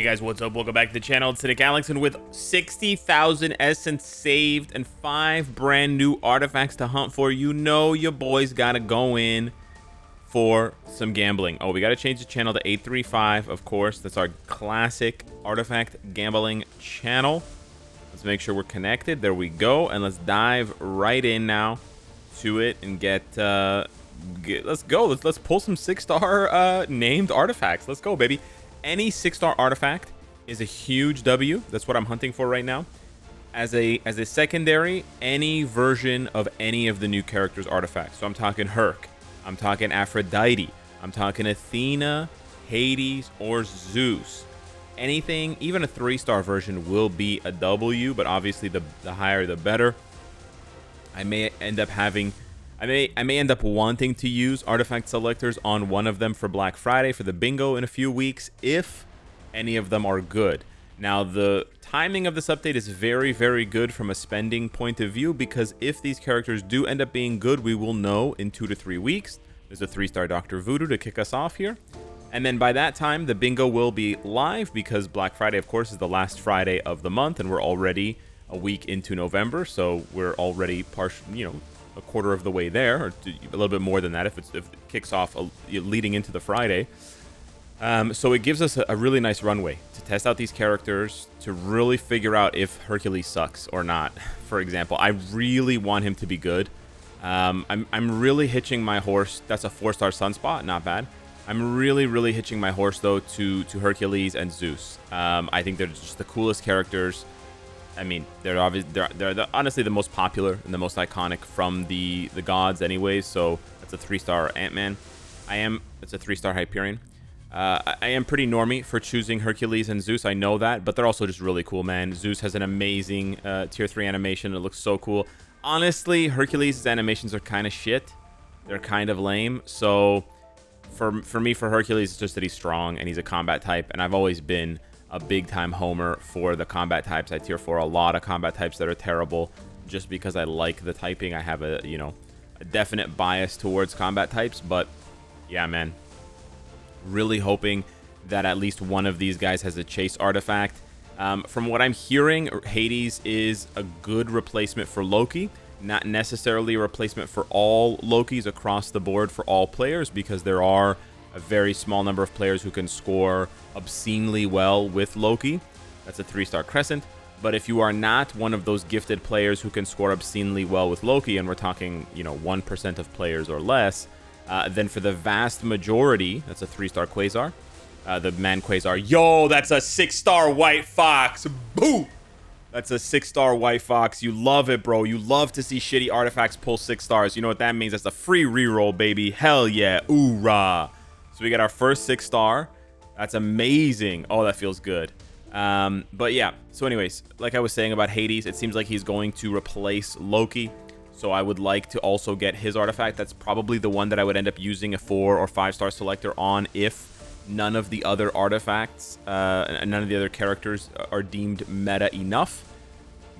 Hey guys, what's up? Welcome back to the channel. It's Cynicalex, and with 60,000 essence saved and 5 brand new artifacts to hunt for, you know your boys gotta go in for some gambling. Oh, we gotta change the channel to 835, of course. That's our classic artifact gambling channel. Let's make sure we're connected. There we go, and let's dive right in now to it and let's go. Let's pull some 6-star named artifacts. Let's go, baby. Any 6-star artifact is a huge W. That's what I'm hunting for right now. As a secondary, any version of any of the new characters' artifacts. So I'm talking Herc, I'm talking Aphrodite, I'm talking Athena, Hades, or Zeus. Anything, even a 3-star version will be a W, but obviously the higher the better. I may end up wanting to use artifact selectors on one of them for Black Friday for the bingo in a few weeks, if any of them are good. Now, the timing of this update is very, very good from a spending point of view, because if these characters do end up being good, we will know in 2 to 3 weeks. There's a 3-star Dr. Voodoo to kick us off here. And then by that time, the bingo will be live, because Black Friday, of course, is the last Friday of the month, and we're already a week into November, so we're already a quarter of the way there, or a little bit more than that if it kicks off leading into the Friday. So it gives us a really nice runway to test out these characters, to really figure out if Hercules sucks or not. For example, I really want him to be good. I'm really hitching my horse. That's a 4-star Sunspot, not bad. I'm really hitching my horse though to Hercules and Zeus. I think they're just the coolest characters. I mean, they're honestly the most popular and the most iconic from the gods anyways. So that's a 3-star Ant-Man. It's a 3-star Hyperion. I am pretty normie for choosing Hercules and Zeus. I know that, but they're also just really cool, man. Zeus has an amazing tier 3 animation. It looks so cool. Honestly, Hercules' animations are kind of shit. They're kind of lame. So for me, for Hercules, it's just that he's strong and he's a combat type, and I've always been a big-time homer for the combat types. I tier 4 a lot of combat types that are terrible just because I like the typing. I have a definite bias towards combat types, but yeah, man. Really hoping that at least one of these guys has a chase artifact. From what I'm hearing, Hades is a good replacement for Loki. Not necessarily a replacement for all Lokis across the board for all players, because there are a very small number of players who can score obscenely well with Loki. That's a 3-star Crescent. But if you are not one of those gifted players who can score obscenely well with Loki, and we're talking 1% of players or less, then for the vast majority, that's a 3-star Quasar. The Man Quasar. Yo, that's a 6-star White Fox. Boo! That's a 6-star White Fox. You love it, bro. You love to see shitty artifacts pull 6 stars. You know what that means? That's a free reroll, baby. Hell yeah. Ooh-rah. So we got our first 6-star. That's amazing. Oh, that feels good. But yeah. So anyways, like I was saying about Hades, it seems like he's going to replace Loki. So I would like to also get his artifact. That's probably the one that I would end up using a 4 or 5-star selector on if none of the other artifacts, none of the other characters are deemed meta enough.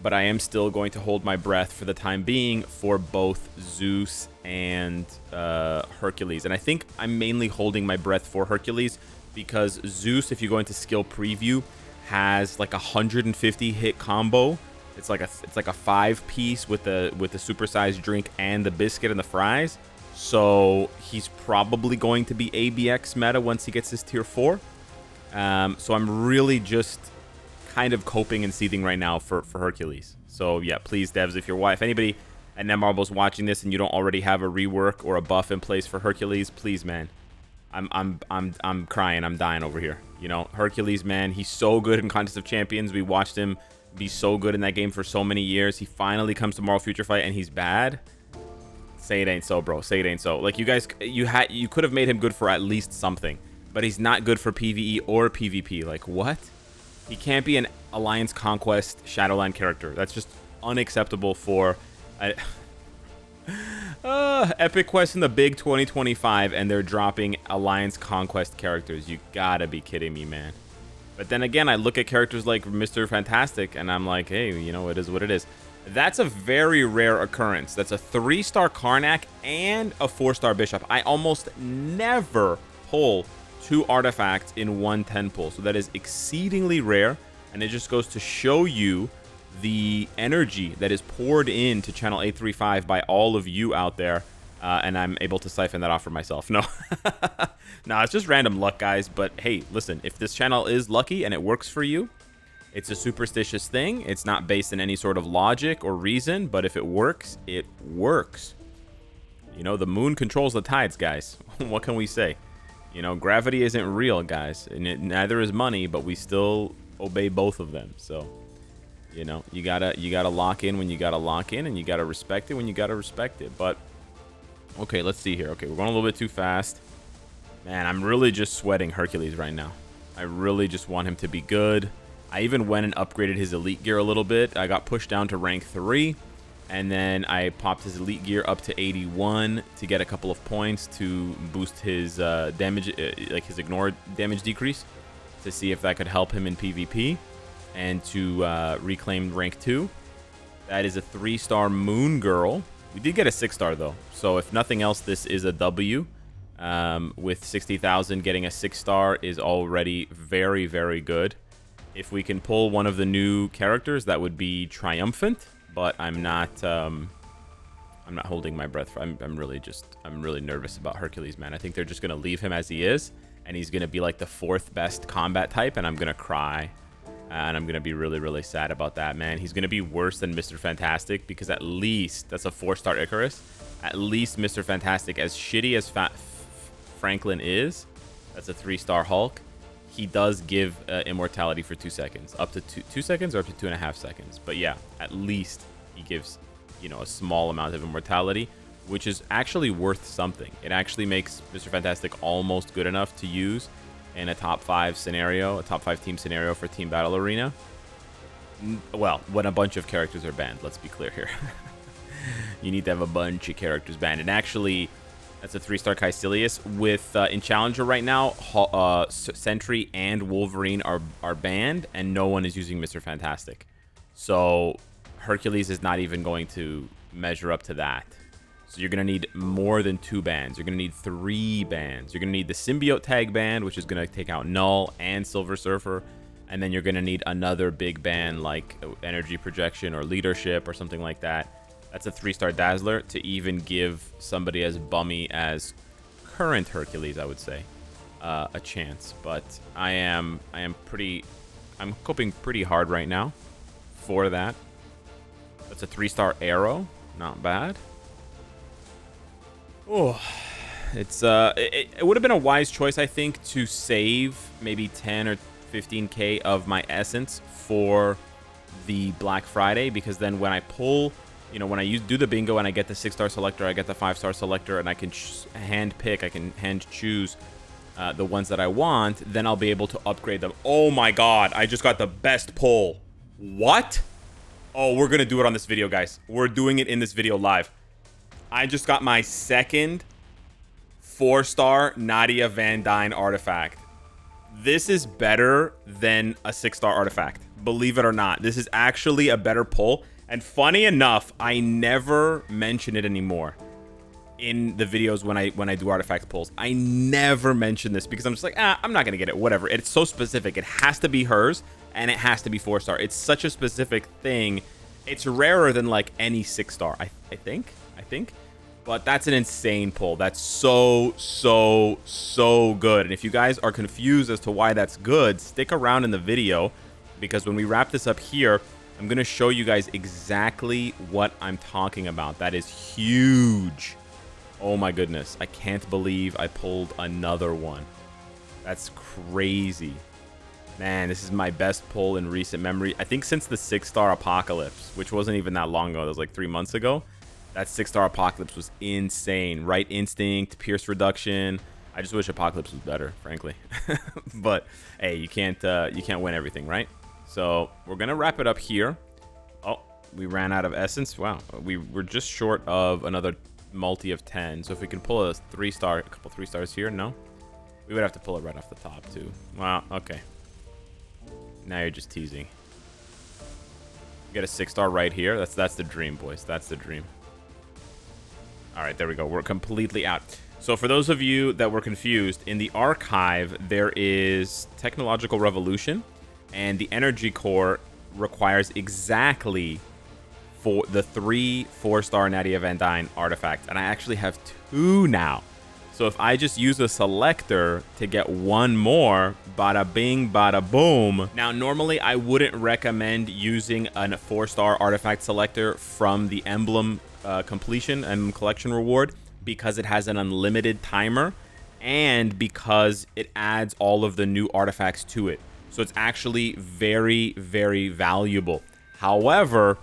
But I am still going to hold my breath for the time being for both Zeus and Hercules. And I think I'm mainly holding my breath for Hercules because Zeus, if you go into skill preview, has like 150 hit combo. It's like a 5-piece with the supersized drink and the biscuit and the fries. So he's probably going to be ABX meta once he gets his tier 4. So I'm really just kind of coping and seething right now for Hercules. So yeah, please, devs, if anybody at Netmarble is watching this and you don't already have a rework or a buff in place for Hercules, please, man. I'm crying. I'm dying over here. Hercules, man, he's so good in Contest of Champions. We watched him be so good in that game for so many years. He finally comes to Moral Future Fight and he's bad. Say it ain't so, bro. Say it ain't so. Like, you guys, you could have made him good for at least something, but he's not good for PvE or PvP. Like, what? He can't be an Alliance Conquest Shadowland character. That's just unacceptable for Epic Quest in the big 2025, and they're dropping Alliance Conquest characters. You gotta be kidding me, man. But then again, I look at characters like Mr. Fantastic, and I'm like, hey, it is what it is. That's a very rare occurrence. That's a 3-star Karnak and a 4-star Bishop. I almost never pull 2 artifacts in one 10 pull. So that is exceedingly rare, and it just goes to show you the energy that is poured into channel 835 by all of you out there, and I'm able to siphon that off for myself. No, no, it's just random luck, guys. But hey, listen, if this channel is lucky and it works for you, it's a superstitious thing. It's not based in any sort of logic or reason, but if it works, it works. You know, the moon controls the tides, guys. What can we say? You know, gravity isn't real, guys, and neither is money, but we still obey both of them. So, you know, you gotta lock in when you gotta lock in, and you gotta respect it when you gotta respect it. But okay, let's see here. Okay, we're going a little bit too fast. Man, I'm really just sweating Hercules right now. I really just want him to be good. I even went and upgraded his elite gear a little bit. I got pushed down to rank 3, and then I popped his elite gear up to 81 to get a couple of points to boost his damage, like his ignore damage decrease, to see if that could help him in PvP, and to reclaim rank 2. That is a 3-star Moon Girl. We did get a 6-star though, so if nothing else, this is a W. With 60,000, getting a 6-star is already very, very good. If we can pull one of the new characters, that would be triumphant. But I'm not holding my breath. I'm really nervous about Hercules, man. I think they're just gonna leave him as he is, and he's gonna be like the 4th best combat type, and I'm gonna cry, and I'm gonna be really, really sad about that, man. He's gonna be worse than Mr. Fantastic, because at least that's a 4-star Icarus. At least Mr. Fantastic, as shitty as Franklin is, that's a 3-star Hulk. He does give immortality for 2 seconds, up to 2 seconds or up to 2.5 seconds. But yeah, at least he gives, you know, a small amount of immortality, which is actually worth something. It actually makes Mr. Fantastic almost good enough to use in a top 5 scenario, a top 5 team scenario for Team Battle Arena. Well, when a bunch of characters are banned, let's be clear here. You need to have a bunch of characters banned. And actually, that's a 3-star Caecilius. With in Challenger right now, Sentry and Wolverine are banned, and no one is using Mr. Fantastic. So Hercules is not even going to measure up to that. So you're going to need more than 2 bans. You're going to need 3 bans. You're going to need the Symbiote Tag ban, which is going to take out Null and Silver Surfer. And then you're going to need another big ban like Energy Projection or Leadership or something like that. That's a 3-star Dazzler to even give somebody as bummy as current Hercules, I would say, a chance. But I'm coping pretty hard right now for that. That's a 3-star Arrow, not bad. Oh, it's it would have been a wise choice, I think, to save maybe 10 or 15k of my essence for the Black Friday, because then when I pull, you know, when I do the bingo and I get the 6-star selector, I get the 5-star selector, and I can hand pick, I can hand choose the ones that I want, then I'll be able to upgrade them. Oh my god, I just got the best pull. What? Oh, we're gonna do it on this video, guys. We're doing it in this video live. I just got my second 4-star Nadia Van Dyne artifact. This is better than a 6-star artifact. Believe it or not, this is actually a better pull. And funny enough, I never mention it anymore in the videos when I do artifact pulls. I never mention this because I'm just like, I'm not gonna get it. Whatever. It's so specific. It has to be hers, and it has to be 4-star. It's such a specific thing. It's rarer than like any 6-star. I think. But that's an insane pull. That's so good. And if you guys are confused as to why that's good, stick around in the video, because when we wrap this up here, I'm going to show you guys exactly what I'm talking about. That is huge. Oh my goodness. I can't believe I pulled another one. That's crazy. Man, this is my best pull in recent memory. I think since the 6-star Apocalypse, which wasn't even that long ago. That was like 3 months ago. That 6-star Apocalypse was insane. Right Instinct, Pierce Reduction. I just wish Apocalypse was better, frankly. But hey, you can't win everything, right? So we're gonna wrap it up here. Oh, we ran out of essence. Wow, we were just short of another multi of 10. So if we can pull a 3-star, a couple 3-stars here, no, we would have to pull it right off the top too. Wow. Okay. Now you're just teasing. You get a 6-star right here. That's the dream, boys. That's the dream. All right, there we go. We're completely out. So for those of you that were confused, in the archive, there is Technological Revolution, and the Energy Core requires exactly for the 3 4-star Nadia Van Dyne artifacts, and I actually have 2 now. So if I just use a selector to get 1 more, bada bing, bada boom. Now, normally I wouldn't recommend using a 4-star artifact selector from the emblem completion and collection reward, because it has an unlimited timer and because it adds all of the new artifacts to it. So it's actually very, very valuable. However,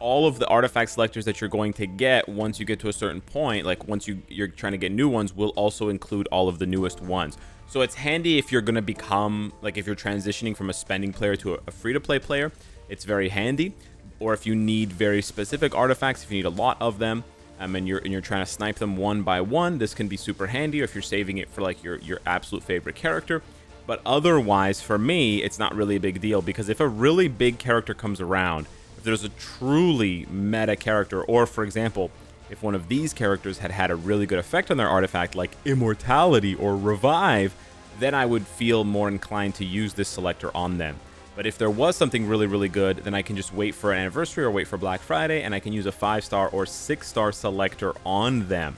all of the artifact selectors that you're going to get once you get to a certain point, like once you're trying to get new ones, will also include all of the newest ones. So it's handy if you're going to become, like if you're transitioning from a spending player to a free-to-play player, it's very handy. Or if you need very specific artifacts, if you need a lot of them, and you're trying to snipe them one by one, this can be super handy. Or if you're saving it for like your absolute favorite character. But otherwise, for me, it's not really a big deal, because if a really big character comes around, if there's a truly meta character, or for example, if one of these characters had a really good effect on their artifact, like Immortality or Revive, then I would feel more inclined to use this selector on them. But if there was something really, really good, then I can just wait for an anniversary or wait for Black Friday, and I can use a 5-star or 6-star selector on them.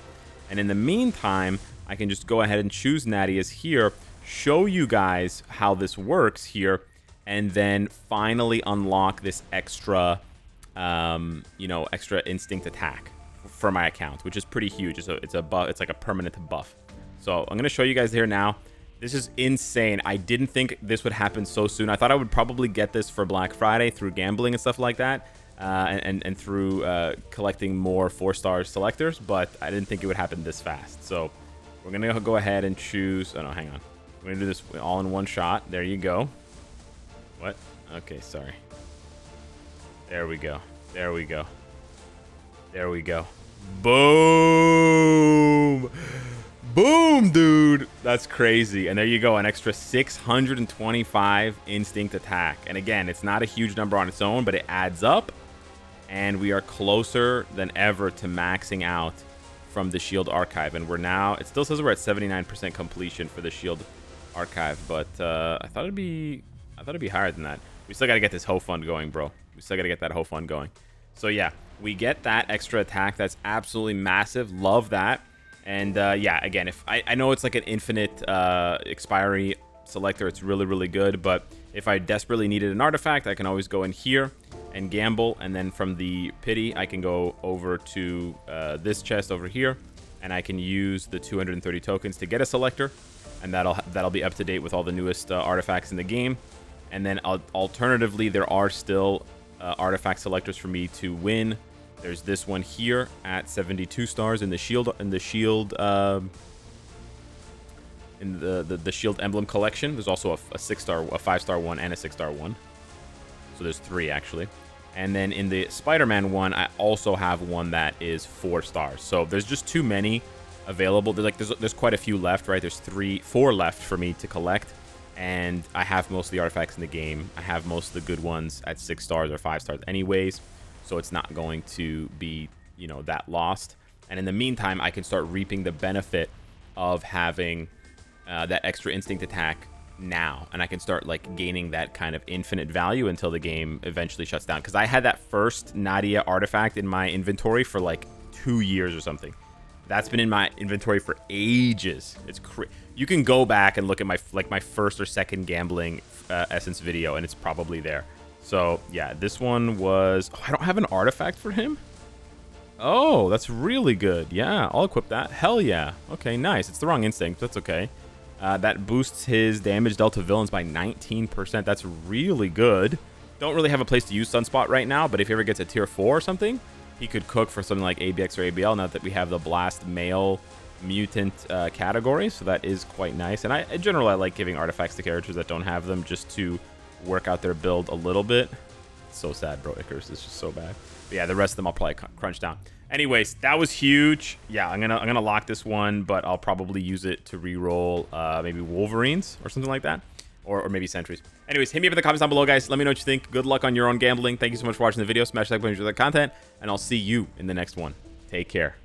And in the meantime, I can just go ahead and choose Nadia's here, show you guys how this works here, and then finally unlock this extra, extra instinct attack for my account, which is pretty huge. It's like a permanent buff. So I'm gonna show you guys here now. This is insane. I didn't think this would happen so soon. I thought I would probably get this for Black Friday through gambling and stuff like that, and through collecting more 4-star selectors, but I didn't think it would happen this fast. So we're gonna go ahead and choose. Oh no, hang on. We're gonna do this all in one shot. There you go. What? Okay, sorry. There we go. There we go. There we go. Boom! Boom, dude! That's crazy. And there you go, an extra 625 instinct attack. And again, it's not a huge number on its own, but it adds up. And we are closer than ever to maxing out from the S.H.I.E.L.D. archive. And we're now, it still says we're at 79% completion for the S.H.I.E.L.D. archive, but I thought it'd be higher than that. We still gotta get this hoe fund going, bro. We still gotta get that hoe fund going. So yeah, we get that extra attack. That's absolutely massive. Love that. And yeah, again, if I know it's like an infinite expiry selector, it's really, really good. But if I desperately needed an artifact, I can always go in here and gamble, and then from the pity, I can go over to this chest over here, and I can use the 230 tokens to get a selector, and that'll be up to date with all the newest artifacts in the game. And then alternatively, there are still artifact selectors for me to win. There's this one here at 72 stars in the S.H.I.E.L.D. in the S.H.I.E.L.D. emblem collection. There's also a 6-star, a 5-star one, and a 6-star one. So there's 3 actually. And then in the Spider-Man one, I also have one that is 4 stars. So there's just too many available. There's quite a few left, right? There's 4 left for me to collect. And I have most of the artifacts in the game. I have most of the good ones at 6 stars or 5 stars anyways. So it's not going to be, that lost. And in the meantime, I can start reaping the benefit of having that extra instinct attack now. And I can start gaining that kind of infinite value until the game eventually shuts down. Because I had that first Nadia artifact in my inventory for 2 years or something. That's been in my inventory for ages. It's you can go back and look at my my first or second gambling essence video, and it's probably there. So yeah, this one was. Oh, I don't have an artifact for him. Oh, that's really good. Yeah, I'll equip that. Hell yeah. Okay, nice. It's the wrong instinct. That's okay. That boosts his damage dealt to villains by 19%. That's really good. Don't really have a place to use Sunspot right now, but if he ever gets a tier 4 or something, he could cook for something like ABX or ABL, now that we have the Blast Male Mutant category, so that is quite nice. And in general, I like giving artifacts to characters that don't have them, just to work out their build a little bit. It's so sad, bro. Icarus is just so bad. But yeah, the rest of them I'll probably crunch down. Anyways, that was huge. Yeah, I'm gonna lock this one, but I'll probably use it to reroll maybe Wolverines or something like that. Or maybe Sentries. Anyways, hit me up in the comments down below, guys. Let me know what you think. Good luck on your own gambling. Thank you so much for watching the video. Smash the like button if you enjoyed the content, and I'll see you in the next one. Take care.